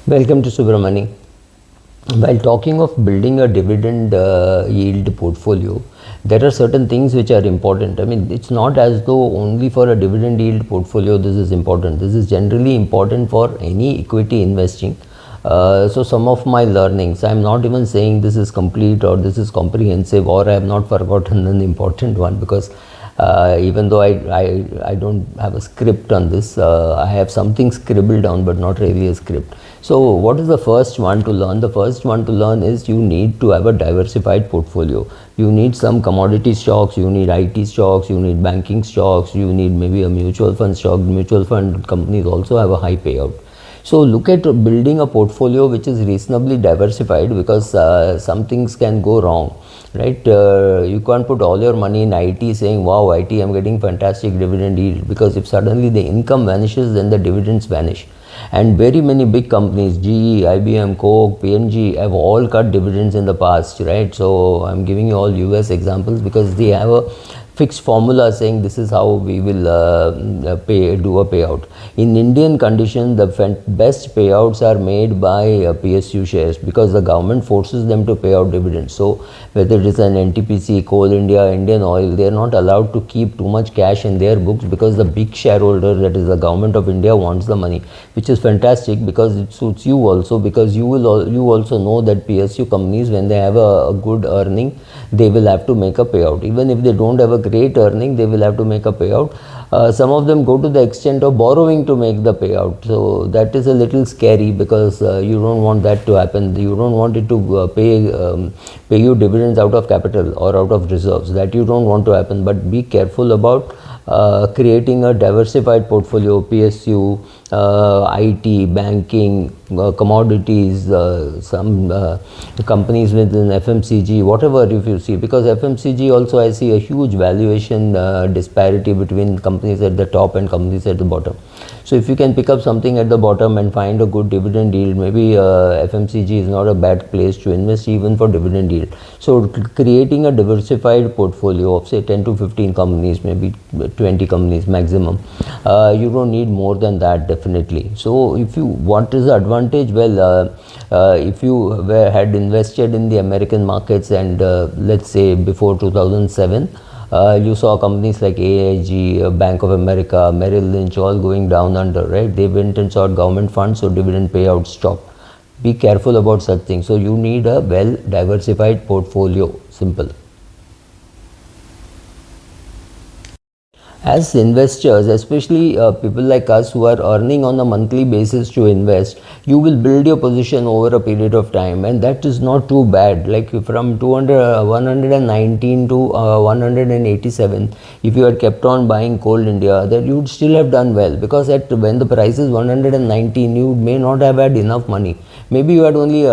Welcome to Subramani. While talking of building a dividend yield portfolio, there are certain things which are important. I mean, it's not as though only for a dividend yield portfolio this is important. This is generally important for any equity investing. So some of my learnings, I'm not even saying this is complete or this is comprehensive or I have not forgotten an important one, because even though I don't have a script on this, I have something scribbled down but not really a script. So what is the first one to learn? The first one to learn is you need to have a diversified portfolio. You need some commodity stocks, you need IT stocks, you need banking stocks, you need maybe a mutual fund stock. Mutual fund companies also have a high payout. So look at building a portfolio which is reasonably diversified, because some things can go wrong, right? You can't put all your money in IT saying, wow, IT, I'm getting fantastic dividend yield, because if suddenly the income vanishes, then the dividends vanish. And very many big companies, GE, IBM, Coke, P&G, have all cut dividends in the past, right? So I'm giving you all US examples because they have a fixed formula saying this is how we will do a payout. In Indian conditions, the best payouts are made by PSU shares, because the government forces them to pay out dividends. So whether it is an NTPC, Coal India, Indian Oil, they are not allowed to keep too much cash in their books, because the big shareholder, that is the government of India, wants the money, which is fantastic because it suits you also, because you also know that PSU companies, when they have a good earning, they will have to make a payout. Even if they don't have a great earning, they will have to make a payout. Some of them go to the extent of borrowing to make the payout. So that is a little scary, because you don't want that to happen. You don't want it to pay you dividends out of capital or out of reserves. That you don't want to happen. But be careful about creating a diversified portfolio: PSU, IT, banking, commodities, some companies within FMCG, whatever, if you see, because FMCG also I see a huge valuation disparity between companies at the top and companies at the bottom. So if you can pick up something at the bottom and find a good dividend yield, maybe FMCG is not a bad place to invest even for dividend yield. So creating a diversified portfolio of say 10 to 15 companies, maybe 20 companies maximum, you don't need more than that, definitely. So if you, what is the advantage? Well, if you had invested in the American markets, and let's say before 2007, you saw companies like AIG, Bank of America, Merrill Lynch, all going down under, right? They went and sought government funds, so dividend payouts stopped. Be careful about such things. So you need a well diversified portfolio. Simple. As investors, especially people like us who are earning on a monthly basis to invest, you will build your position over a period of time, and that is not too bad. Like from 119 to 187, if you had kept on buying Coal India, that you would still have done well, because when the price is 119, you may not have had enough money. Maybe you had only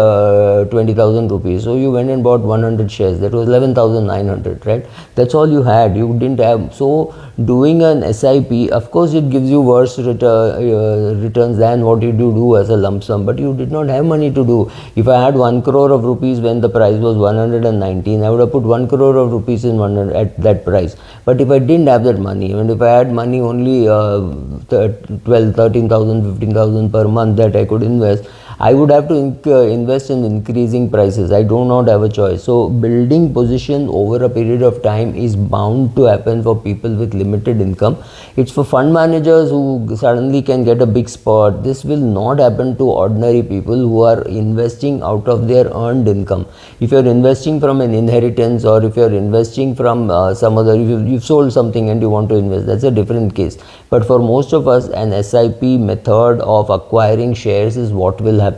20,000 rupees, so you went and bought 100 shares. That was 11,900, right? That's all you had. You didn't have. So doing an SIP, of course, it gives you worse returns than what you do as a lump sum, but you did not have money to do. If I had 1 crore of rupees when the price was 119, I would have put 1 crore of rupees in at that price. But if I didn't have that money, and if I had money only 12, 13,000, 15,000 per month that I could invest, I would have to invest in increasing prices. I do not have a choice. So building position over a period of time is bound to happen for people with limited income. It's for fund managers who suddenly can get a big spot. This will not happen to ordinary people who are investing out of their earned income. If you're investing from an inheritance, or if you're investing from some other, you've sold something and you want to invest, that's a different case. But for most of us, an SIP method of acquiring shares is what will happen.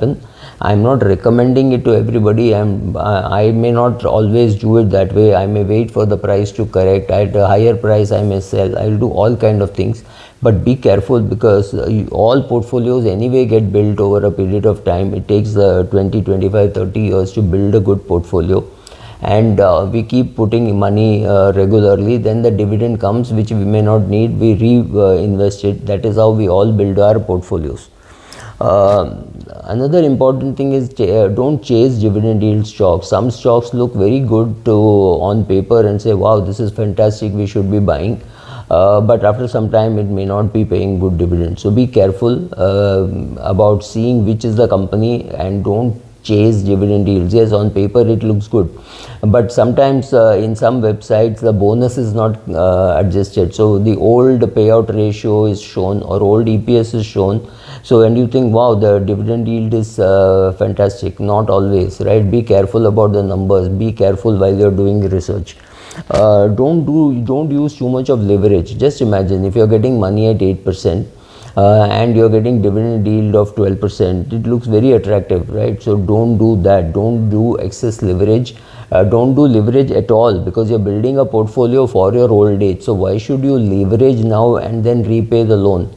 I'm not recommending it to everybody. I may not always do it that way. I may wait for the price to correct. At a higher price, I may sell. I'll do all kind of things. But be careful, because all portfolios anyway get built over a period of time. It takes 20, 25, 30 years to build a good portfolio. And we keep putting money regularly, then the dividend comes, which we may not need, we reinvest it. That is how we all build our portfolios. Another important thing is don't chase dividend yield stocks. Some stocks look very good on paper and say, wow, this is fantastic, we should be buying. but after some time it may not be paying good dividends. So be careful about seeing which is the company, and don't chase dividend yields. Yes, on paper it looks good, but sometimes in some websites the bonus is not adjusted, so the old payout ratio is shown or old EPS is shown. So and you think, wow, the dividend yield is fantastic. Not always, right? Be careful about the numbers. Be careful while you're doing research. Don't use too much of leverage. Just imagine if you're getting money at 8%, and you're getting dividend yield of 12%, it looks very attractive, right? So don't do that. Don't do excess leverage. Don't do leverage at all, because you're building a portfolio for your old age. So why should you leverage now and then repay the loan?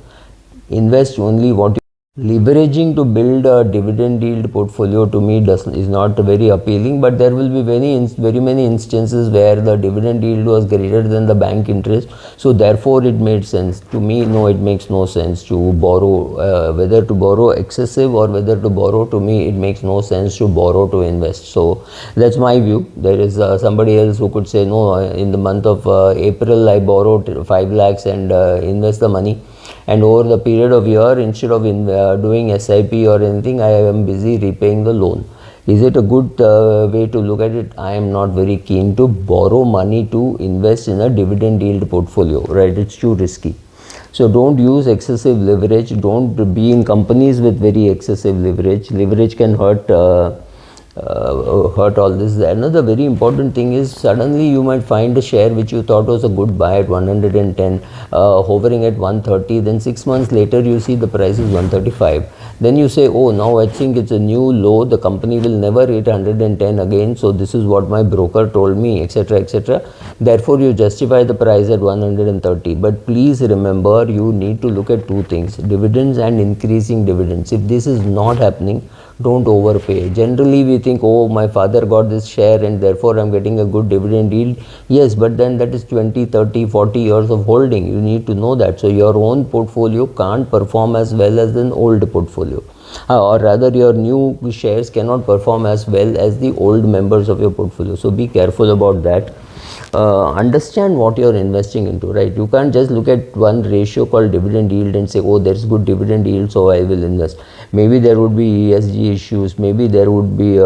Invest only what you leveraging to build a dividend yield portfolio, to me is not very appealing. But there will be very many instances where the dividend yield was greater than the bank interest, so therefore it made sense. To me, no, it makes no sense to borrow, whether to borrow excessive or whether to borrow. To me, it makes no sense to borrow to invest. So that's my view. There is somebody else who could say, no, in the month of April I borrowed 5 lakhs and invest the money, and over the period of year, instead of doing SIP or anything, I am busy repaying the loan. Is it a good way to look at it? I am not very keen to borrow money to invest in a dividend yield portfolio, right? It's too risky. So don't use excessive leverage. Don't be in companies with very excessive leverage. Leverage can hurt all this. Another very important thing is, suddenly you might find a share which you thought was a good buy at 110, hovering at 130, then 6 months later you see the price is 135. Then you say, oh, now I think it's a new low, the company will never hit 110 again, so this is what my broker told me, etc., etc. Therefore you justify the price at 130. But please remember, you need to look at two things: dividends and increasing dividends. If this is not happening, don't overpay. Generally we think, oh, my father got this share and therefore I'm getting a good dividend yield. Yes, but then that is 20, 30, 40 years of holding. You need to know that. So your own portfolio can't perform as well as an old portfolio. Or rather, your new shares cannot perform as well as the old members of your portfolio. So be careful about that. Understand what you're investing into, right? You can't just look at one ratio called dividend yield and say, oh, there's good dividend yield, so I will invest. Maybe there would be ESG issues. Maybe there would be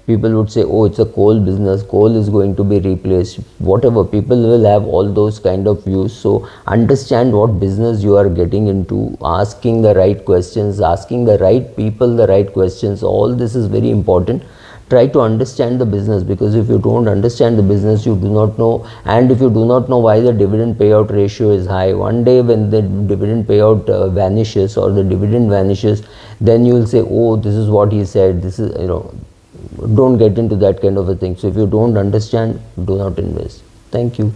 people would say, oh, it's a coal business, coal is going to be replaced. Whatever, people will have all those kind of views. So understand what business you are getting into, asking the right questions, asking the right people the right questions. All this is very important. Try to understand the business, because if you don't understand the business, you do not know. And if you do not know why the dividend payout ratio is high, one day when the dividend payout vanishes or the dividend vanishes, then you will say, oh, this is what he said. This is, don't get into that kind of a thing. So if you don't understand, do not invest. Thank you.